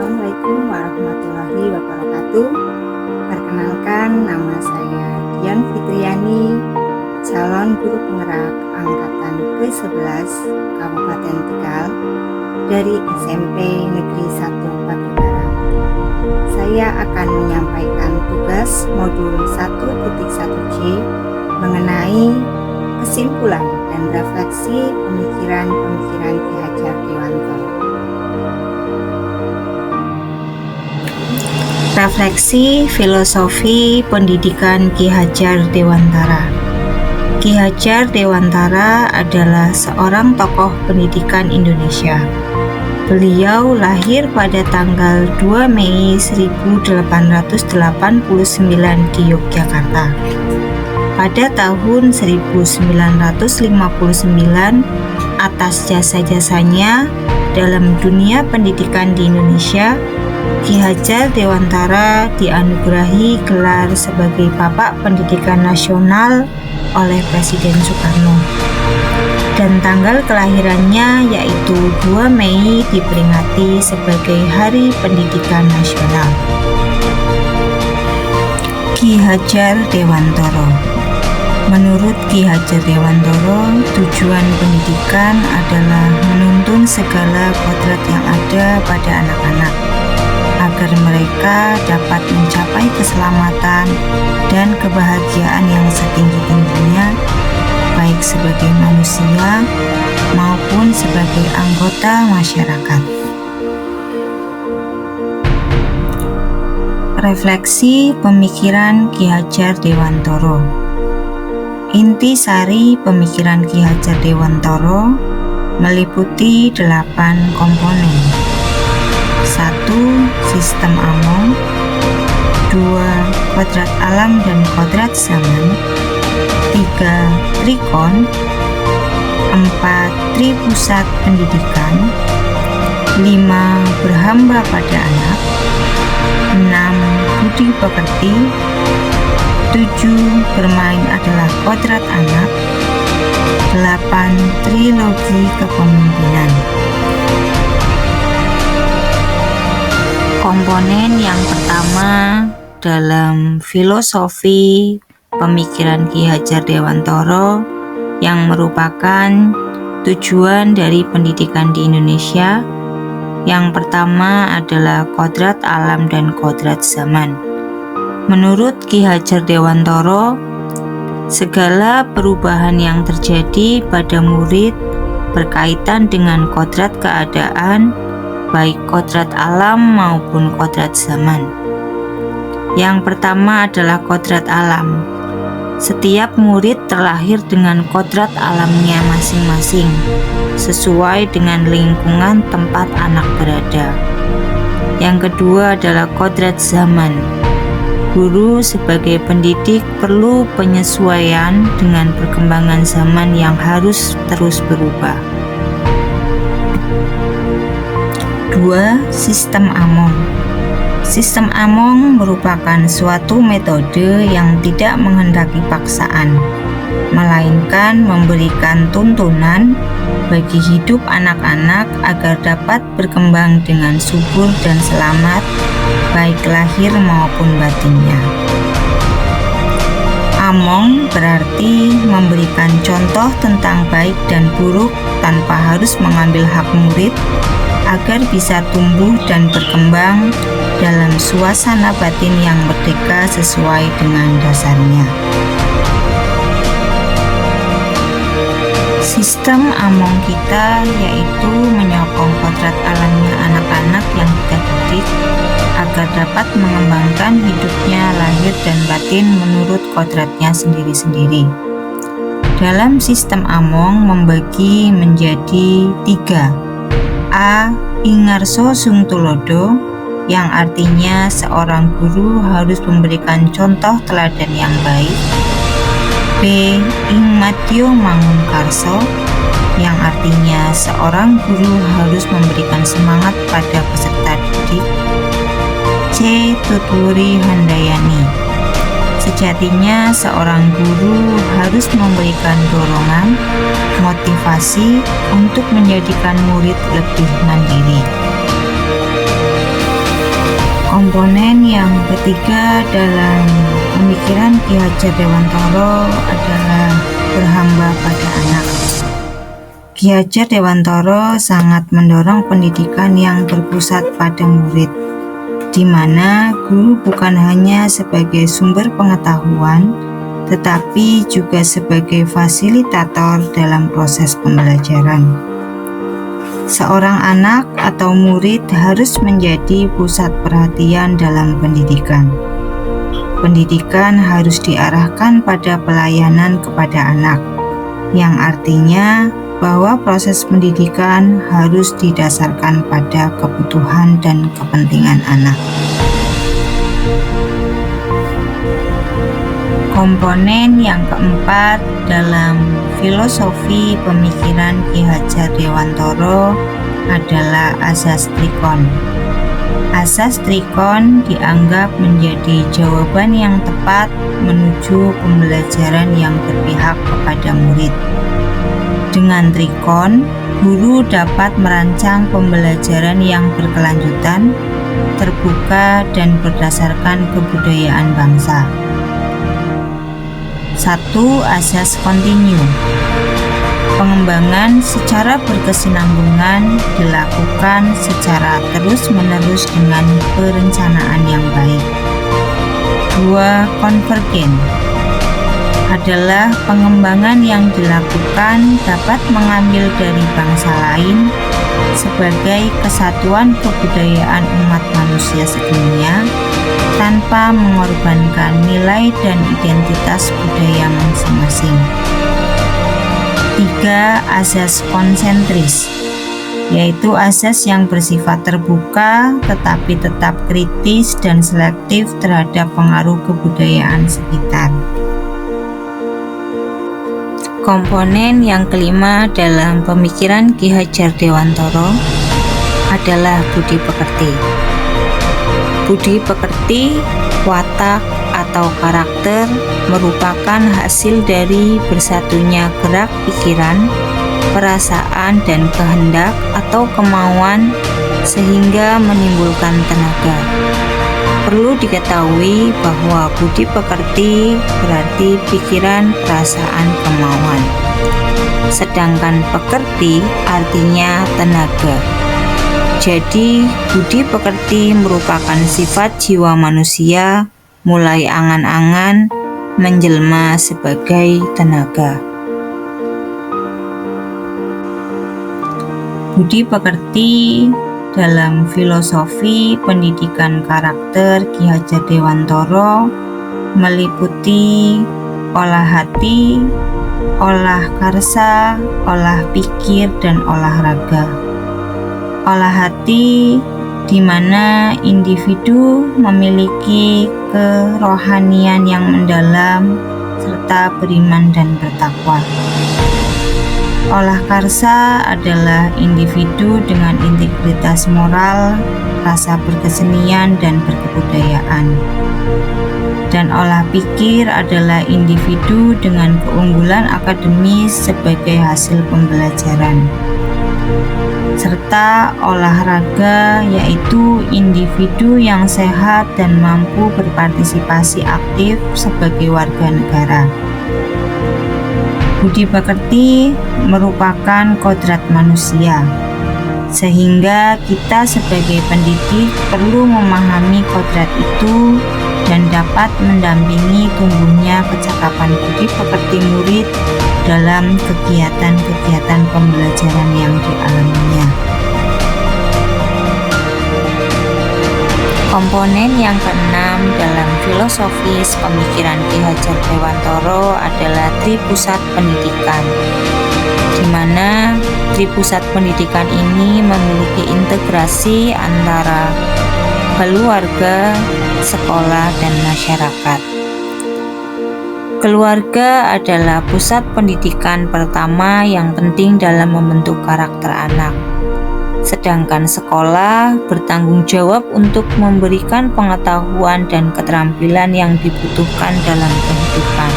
Assalamualaikum warahmatullahi wabarakatuh. Perkenalkan, nama saya Dian Fitriani, calon guru penggerak angkatan ke-11 Kabupaten Tegal dari SMP Negeri 1 Padebaran. Saya akan menyampaikan tugas modul 1.1J mengenai kesimpulan dan refleksi pemikiran-pemikiran Ki Hajar Dewantara. Refleksi filosofi pendidikan Ki Hajar Dewantara. Ki Hajar Dewantara adalah seorang tokoh pendidikan Indonesia. Beliau lahir pada tanggal 2 Mei 1889 di Yogyakarta. Pada tahun 1959, atas jasa-jasanya dalam dunia pendidikan di Indonesia, Ki Hajar Dewantara dianugerahi gelar sebagai Bapak Pendidikan Nasional oleh Presiden Soekarno. Dan tanggal kelahirannya yaitu 2 Mei diperingati sebagai Hari Pendidikan Nasional. Ki Hajar Dewantara. Menurut Ki Hajar Dewantara, tujuan pendidikan adalah menuntun segala kodrat yang ada pada anak-anak, agar mereka dapat mencapai keselamatan dan kebahagiaan yang setinggi-tingginya, baik sebagai manusia maupun sebagai anggota masyarakat. Refleksi pemikiran Ki Hajar Dewantara. Inti sari pemikiran Ki Hajar Dewantara meliputi 8 komponen. 1. Sistem Among. 2. Kodrat alam dan kodrat zaman. 3. Trikon. 4. Tripusat pendidikan. 5. Berhamba pada anak. 6. Budi pekerti. 7. Bermain adalah kodrat anak. 8. Trilogi kepemimpinan. Komponen yang pertama dalam filosofi pemikiran Ki Hajar Dewantara yang merupakan tujuan dari pendidikan di Indonesia. Yang pertama adalah kodrat alam dan kodrat zaman. Menurut Ki Hajar Dewantara, segala perubahan yang terjadi pada murid berkaitan dengan kodrat keadaan, baik kodrat alam maupun kodrat zaman. Yang pertama adalah kodrat alam. Setiap murid terlahir dengan kodrat alamnya masing-masing, sesuai dengan lingkungan tempat anak berada. Yang kedua adalah kodrat zaman. Guru sebagai pendidik perlu penyesuaian dengan perkembangan zaman yang harus terus berubah. 2. Sistem Among. Sistem Among merupakan suatu metode yang tidak menghendaki paksaan, melainkan memberikan tuntunan bagi hidup anak-anak agar dapat berkembang dengan subur dan selamat, baik lahir maupun batinnya. Among berarti memberikan contoh tentang baik dan buruk tanpa harus mengambil hak murid, agar bisa tumbuh dan berkembang dalam suasana batin yang merdeka sesuai dengan dasarnya. Sistem Among kita yaitu menyokong kodrat alamnya anak-anak yang kita didik agar dapat mengembangkan hidupnya lahir dan batin menurut kodratnya sendiri-sendiri. Dalam sistem Among membagi menjadi 3. A. Ingarso sung tulodo, yang artinya seorang guru harus memberikan contoh teladan yang baik. B. Ingmadyo mangunkarso, yang artinya seorang guru harus memberikan semangat pada peserta didik. C. Tuturi handayani, sejatinya seorang guru harus memberikan dorongan, motivasi untuk menjadikan murid lebih mandiri. Komponen yang ketiga dalam pemikiran Ki Hajar Dewantara adalah berhamba pada anak. Ki Hajar Dewantara sangat mendorong pendidikan yang berpusat pada murid, di mana guru bukan hanya sebagai sumber pengetahuan, tetapi juga sebagai fasilitator dalam proses pembelajaran. Seorang anak atau murid harus menjadi pusat perhatian dalam pendidikan. Pendidikan harus diarahkan pada pelayanan kepada anak, yang artinya bahwa proses pendidikan harus didasarkan pada kebutuhan dan kepentingan anak. Komponen yang keempat dalam filosofi pemikiran Ki Hajar Dewantara adalah asas trikon. Asas trikon dianggap menjadi jawaban yang tepat menuju pembelajaran yang berpihak kepada murid. Dengan trikon, guru dapat merancang pembelajaran yang berkelanjutan, terbuka, dan berdasarkan kebudayaan bangsa. 1. Asas kontinu. Pengembangan secara berkesinambungan dilakukan secara terus-menerus dengan perencanaan yang baik. 2. Konvergen adalah pengembangan yang dilakukan dapat mengambil dari bangsa lain sebagai kesatuan kebudayaan umat manusia sedunia tanpa mengorbankan nilai dan identitas budaya masing-masing. 3. Asas konsentris, yaitu asas yang bersifat terbuka tetapi tetap kritis dan selektif terhadap pengaruh kebudayaan sekitar. Komponen yang kelima dalam pemikiran Ki Hajar Dewantara adalah budi pekerti. Budi pekerti, watak, atau karakter merupakan hasil dari bersatunya gerak pikiran, perasaan, dan kehendak atau kemauan sehingga menimbulkan tenaga. Perlu diketahui bahwa budi pekerti berarti pikiran, perasaan, kemauan. Sedangkan pekerti artinya tenaga. Jadi, budi pekerti merupakan sifat jiwa manusia mulai angan-angan menjelma sebagai tenaga. Budi pekerti dalam filosofi pendidikan karakter Ki Hajar Dewantara meliputi olah hati, olah karsa, olah pikir, dan olahraga. Olah hati di mana individu memiliki kerohanian yang mendalam serta beriman dan bertakwa. Olah karsa adalah individu dengan integritas moral, rasa berkesenian, dan berkebudayaan. Dan olah pikir adalah individu dengan keunggulan akademis sebagai hasil pembelajaran. Serta olahraga yaitu individu yang sehat dan mampu berpartisipasi aktif sebagai warga negara. Budi pekerti merupakan kodrat manusia, sehingga kita sebagai pendidik perlu memahami kodrat itu dan dapat mendampingi tumbuhnya kecakapan budi pekerti murid dalam kegiatan-kegiatan pembelajaran yang dialaminya. Komponen yang keenam dalam filosofis pemikiran Ki Hajar Dewantara adalah tripusat pendidikan, di mana tripusat pendidikan ini memiliki integrasi antara keluarga, sekolah, dan masyarakat. Keluarga adalah pusat pendidikan pertama yang penting dalam membentuk karakter anak. Sedangkan sekolah bertanggung jawab untuk memberikan pengetahuan dan keterampilan yang dibutuhkan dalam kehidupan.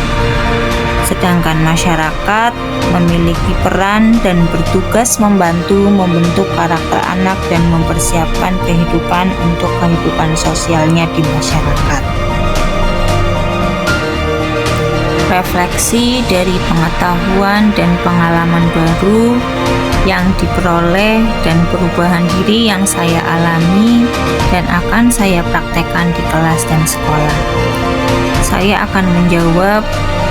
sedangkan masyarakat memiliki peran dan bertugas membantu membentuk karakter anak dan mempersiapkan kehidupan untuk kehidupan sosialnya di masyarakat. Refleksi dari pengetahuan dan pengalaman baru yang diperoleh dan perubahan diri yang saya alami dan akan saya praktekkan di kelas dan sekolah. Saya akan menjawab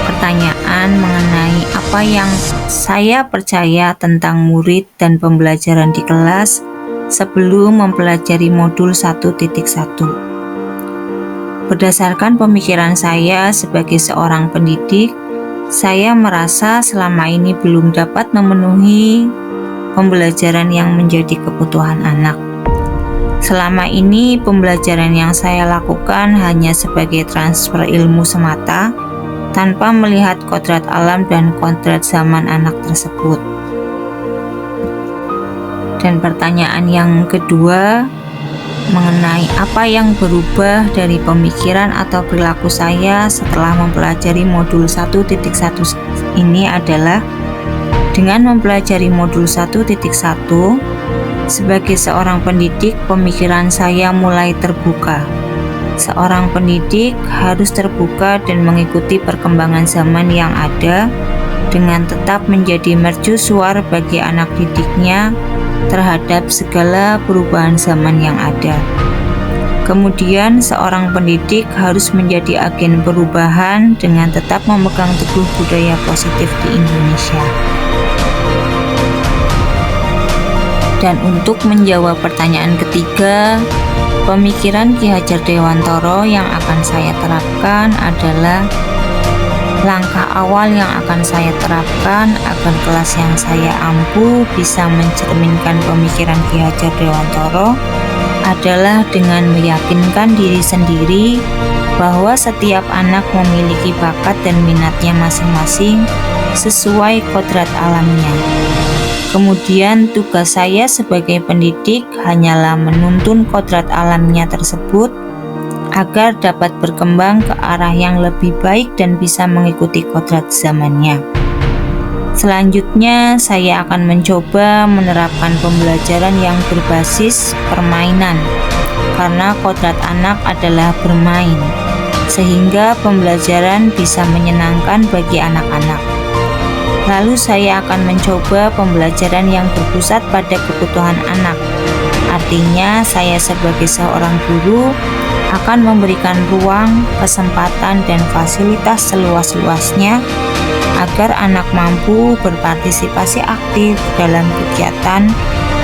pertanyaan mengenai apa yang saya percaya tentang murid dan pembelajaran di kelas sebelum mempelajari modul 1.1. Berdasarkan pemikiran saya sebagai seorang pendidik, saya merasa selama ini belum dapat memenuhi pembelajaran yang menjadi kebutuhan anak. Selama ini, pembelajaran yang saya lakukan hanya sebagai transfer ilmu semata, tanpa melihat kodrat alam dan kodrat zaman anak tersebut. Dan pertanyaan yang kedua, mengenai apa yang berubah dari pemikiran atau perilaku saya setelah mempelajari modul 1.1 ini adalah dengan mempelajari modul 1.1 sebagai seorang pendidik, pemikiran saya mulai terbuka. Seorang pendidik harus terbuka dan mengikuti perkembangan zaman yang ada dengan tetap menjadi mercusuar bagi anak didiknya terhadap segala perubahan zaman yang ada. Kemudian, seorang pendidik harus menjadi agen perubahan dengan tetap memegang teguh budaya positif di Indonesia. Dan untuk menjawab pertanyaan ketiga, pemikiran Ki Hajar Dewantara yang akan saya terapkan adalah langkah awal yang akan saya terapkan agar kelas yang saya ampu bisa mencerminkan pemikiran Ki Hajar Dewantara adalah dengan meyakinkan diri sendiri bahwa setiap anak memiliki bakat dan minatnya masing-masing sesuai kodrat alamnya. Kemudian tugas saya sebagai pendidik hanyalah menuntun kodrat alamnya tersebut agar dapat berkembang ke arah yang lebih baik dan bisa mengikuti kodrat zamannya. Selanjutnya, saya akan mencoba menerapkan pembelajaran yang berbasis permainan, karena kodrat anak adalah bermain, sehingga pembelajaran bisa menyenangkan bagi anak-anak. Lalu saya akan mencoba pembelajaran yang berpusat pada kebutuhan anak. Artinya, saya sebagai seorang guru akan memberikan ruang, kesempatan, dan fasilitas seluas-luasnya agar anak mampu berpartisipasi aktif dalam kegiatan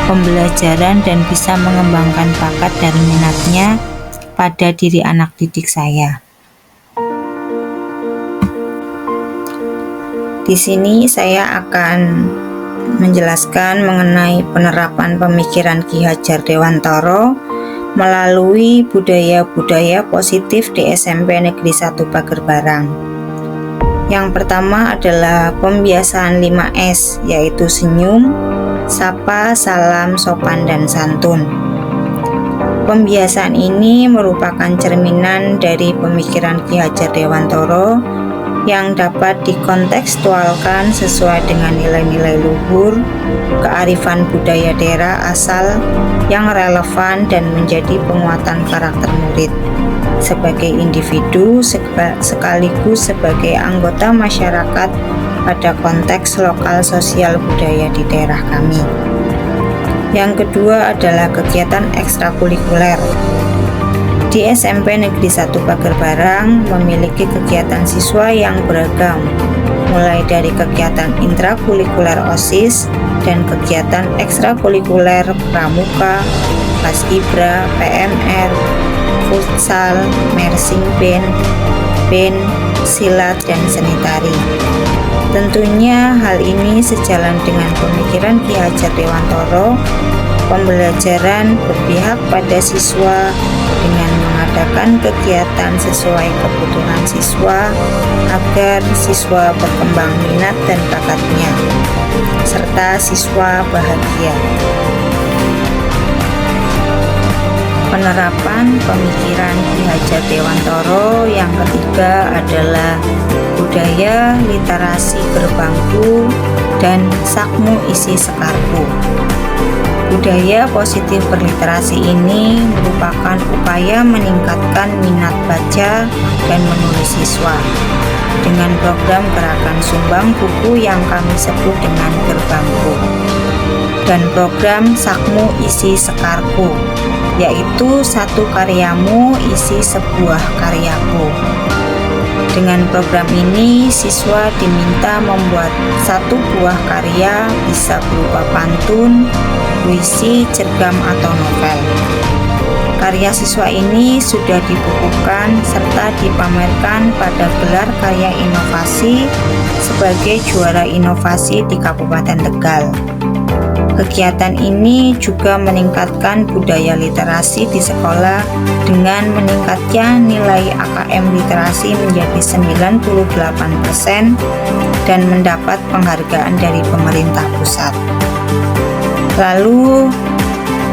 pembelajaran dan bisa mengembangkan bakat dan minatnya pada diri anak didik saya. Di sini saya akan menjelaskan mengenai penerapan pemikiran Ki Hajar Dewantara melalui budaya-budaya positif di SMP Negeri 1 Pager Barang. Yang pertama adalah pembiasaan 5S, yaitu senyum, sapa, salam, sopan, dan santun. Pembiasaan ini merupakan cerminan dari pemikiran Ki Hajar Dewantara yang dapat dikontekstualkan sesuai dengan nilai-nilai luhur, kearifan budaya daerah asal yang relevan dan menjadi penguatan karakter murid sebagai individu sekaligus sebagai anggota masyarakat pada konteks lokal sosial budaya di daerah kami. Yang kedua adalah kegiatan ekstrakurikuler. Di SMP Negeri 1 Pager Barang memiliki kegiatan siswa yang beragam, mulai dari kegiatan intrakurikuler OSIS dan kegiatan ekstrakurikuler pramuka, paskibra, PMR, futsal, mersing band, silat, dan seni tari. Tentunya hal ini sejalan dengan pemikiran Ki Hajar Dewantara. Pembelajaran berpihak pada siswa dengan mengadakan kegiatan sesuai kebutuhan siswa agar siswa berkembang minat dan bakatnya, serta siswa bahagia. Penerapan pemikiran Ki Hajar Dewantara yang ketiga adalah budaya literasi berbangku, dan Sakmu Isi Sekarku. Budaya positif berliterasi ini merupakan upaya meningkatkan minat baca dan menulis siswa dengan program gerakan sumbang buku yang kami sebut dengan Gerbangku, dan program Sakmu Isi Sekarku, yaitu satu karyamu isi sebuah karyaku. Dengan program ini, siswa diminta membuat satu buah karya, bisa berupa pantun, puisi, cergam, atau novel. Karya siswa ini sudah dibukukan serta dipamerkan pada gelar karya inovasi sebagai juara inovasi di Kabupaten Tegal. Kegiatan ini juga meningkatkan budaya literasi di sekolah dengan meningkatnya nilai AKM literasi menjadi 98% dan mendapat penghargaan dari pemerintah pusat. Lalu,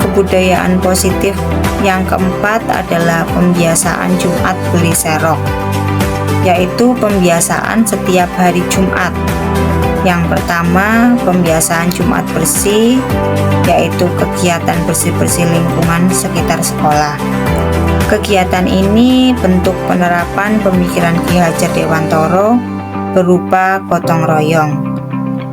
kebudayaan positif yang keempat adalah pembiasaan Jumat Beli Serok, yaitu pembiasaan setiap hari Jumat. Yang pertama, pembiasaan Jumat Bersih, yaitu kegiatan bersih-bersih lingkungan sekitar sekolah. Kegiatan ini bentuk penerapan pemikiran Ki Hajar Dewantoro berupa gotong royong.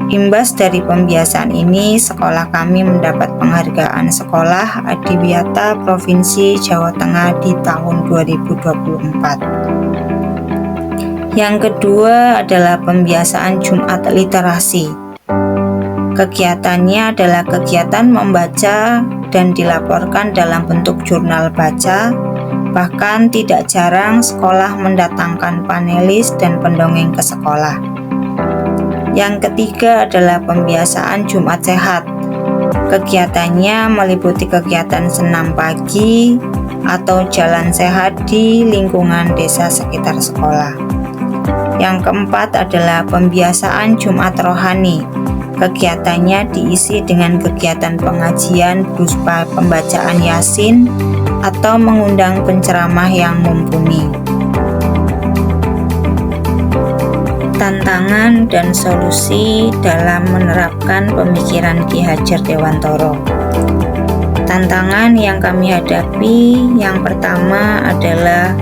Imbas dari pembiasaan ini, sekolah kami mendapat penghargaan Sekolah Adiwiyata Provinsi Jawa Tengah di tahun 2024. Yang kedua adalah pembiasaan Jumat Literasi. Kegiatannya adalah kegiatan membaca dan dilaporkan dalam bentuk jurnal baca. Bahkan tidak jarang sekolah mendatangkan panelis dan pendongeng ke sekolah. Yang ketiga adalah pembiasaan Jumat Sehat. Kegiatannya meliputi kegiatan senam pagi atau jalan sehat di lingkungan desa sekitar sekolah. Yang keempat adalah pembiasaan Jumat Rohani. Kegiatannya diisi dengan kegiatan pengajian berupa pembacaan Yasin atau mengundang penceramah yang mumpuni. Tantangan dan solusi dalam menerapkan pemikiran Ki Hajar Dewantoro. Tantangan yang kami hadapi yang pertama adalah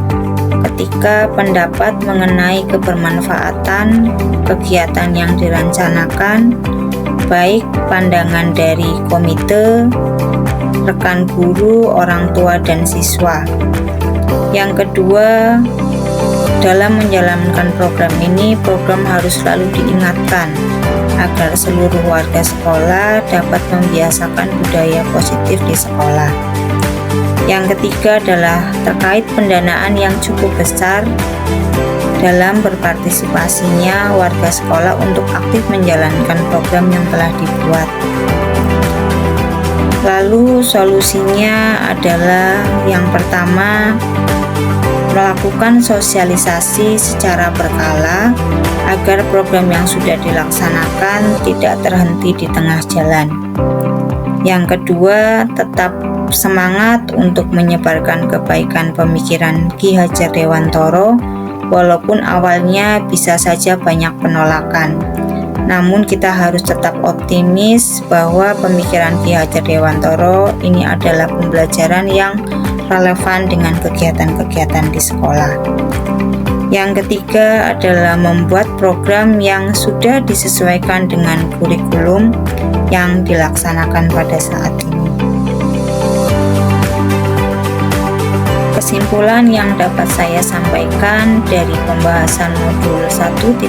ketika pendapat mengenai kebermanfaatan kegiatan yang direncanakan, baik pandangan dari komite, rekan guru, orang tua, dan siswa. Yang kedua, dalam menjalankan program ini, program harus selalu diingatkan agar seluruh warga sekolah dapat membiasakan budaya positif di sekolah. Yang ketiga adalah terkait pendanaan yang cukup besar dalam berpartisipasinya warga sekolah untuk aktif menjalankan program yang telah dibuat. Lalu solusinya adalah yang pertama, melakukan sosialisasi secara berkala agar program yang sudah dilaksanakan tidak terhenti di tengah jalan. Yang kedua, tetap semangat untuk menyebarkan kebaikan pemikiran Ki Hajar Dewantoro, walaupun awalnya bisa saja banyak penolakan. Namun kita harus tetap optimis bahwa pemikiran Ki Hajar Dewantoro ini adalah pembelajaran yang relevan dengan kegiatan-kegiatan di sekolah. Yang ketiga adalah membuat program yang sudah disesuaikan dengan kurikulum yang dilaksanakan pada saat ini. Kesimpulan yang dapat saya sampaikan dari pembahasan modul 1.1,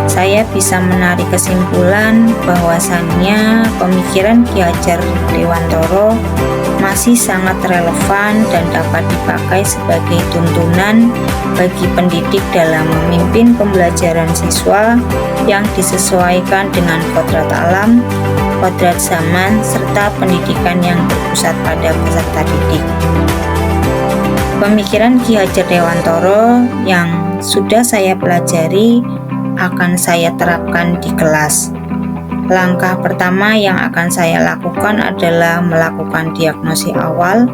saya bisa menarik kesimpulan bahwasannya pemikiran Ki Hajar Dewantoro masih sangat relevan dan dapat dipakai sebagai tuntunan bagi pendidik dalam memimpin pembelajaran siswa yang disesuaikan dengan kodrat alam, kodrat zaman, serta pendidikan yang berpusat pada peserta didik. Pemikiran Ki Hajar Dewantoro yang sudah saya pelajari akan saya terapkan di kelas. Langkah pertama yang akan saya lakukan adalah melakukan diagnosis awal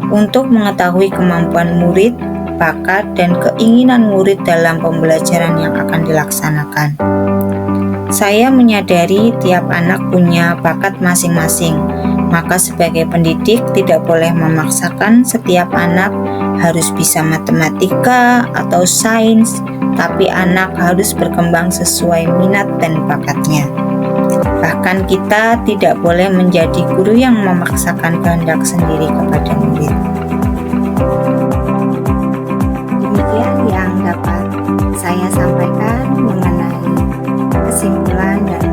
untuk mengetahui kemampuan murid bakat dan keinginan murid dalam pembelajaran yang akan dilaksanakan. Saya menyadari tiap anak punya bakat masing-masing, maka sebagai pendidik tidak boleh memaksakan setiap anak harus bisa matematika atau sains, tapi anak harus berkembang sesuai minat dan bakatnya. Bahkan kita tidak boleh menjadi guru yang memaksakan kehendak sendiri kepada murid. Demikian yang dapat saya sampaikan mengenai kesimpulan dan